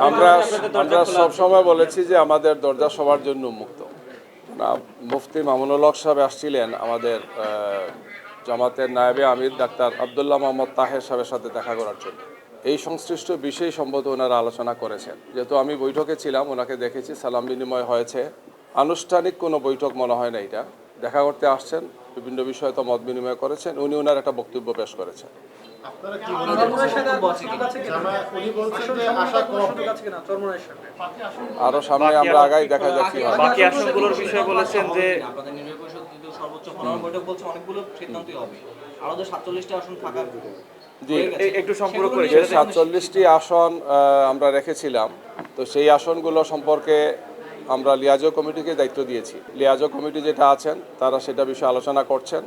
আমরা আমরা সবসময় বলেছি যে আমাদের দরজা সবার জন্য উন্মুক্ত। মুফতি মামুনুল হক সাহেব আসছিলেন আমাদের জামাতের নায়েবে আমির ডাক্তার আব্দুল্লাহ মোহাম্মদ তাহের সাহেবের সাথে দেখা করার জন্য। এই সংশ্লিষ্ট বিষয় সম্বন্ধে ওনারা আলোচনা করেছেন। যেহেতু আমি বৈঠকে ছিলাম, ওনাকে দেখেছি, সালাম বিনিময় হয়েছে। আনুষ্ঠানিক কোনো বৈঠক মনে হয় না, এটা দেখা করতে আসছেন, বিভিন্ন বিষয়ে তো মত বিনিময় করেছেন, উনি ওনার একটা বক্তব্য পেশ করেছেন। আরো সামনে আমরা আগাই দেখা যাক কি হয়। বাকি আসনগুলোর বিষয়ে বলেছেন যে সর্বোচ্চ বৈঠক বলছে অনেকগুলো সিদ্ধান্তই হবে, আরো যে 47টি আসন থাকার একটু সম্পূরক করে 47টি আসন আমরা রেখেছিলাম। তো সেই আসনগুলো সম্পর্কে আমরা লিয়াজো কমিটিকে দায়িত্ব দিয়েছি। লিয়াজো কমিটি যেটা আছেন তারা সেটা বিষয়ে আলোচনা করছেন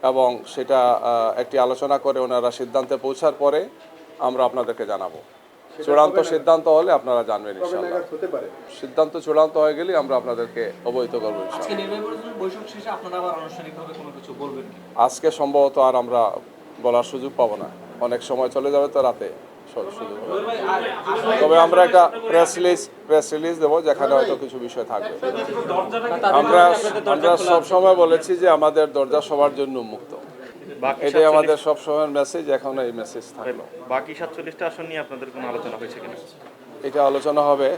এবং সেটা একটি আলোচনা করে ওনারা সিদ্ধান্তে পৌঁছার পরে আমরা আপনাদেরকে জানাবো। চূড়ান্ত সিদ্ধান্ত হলে আপনারা জানবেন ইনশাআল্লাহ। সিদ্ধান্ত চূড়ান্ত হয়ে গেলে আমরা আপনাদেরকে অবহিত করবো ইনশাআল্লাহ। আজকে সম্ভবত আর আমরা বলার সুযোগ পাবো না, অনেক সময় চলে যাবে তো রাতে সুযোগ। তবে আমরা একটা প্রেস রিলিজ দেবো যেখানে হয়তো কিছু বিষয় থাকবে। আমরা সবসময় বলেছি যে আমাদের দরজা সবার জন্য উন্মুক্ত। এটাই আমাদের সবসময়ের মেসেজ, এখন এই মেসেজ থাকলো। বাকি 47টা আসন নিয়ে আপনাদের কোনো আলোচনা হয়েছে কিনা? এটা আলোচনা হবে,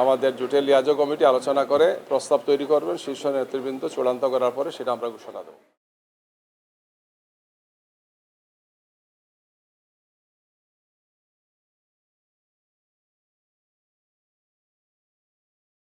আমাদের জোটের লিয়াজো কমিটি আলোচনা করে প্রস্তাব তৈরি করবেন, শীর্ষ নেতৃবৃন্দ চূড়ান্ত করার পরে সেটা আমরা ঘোষণা দেবো।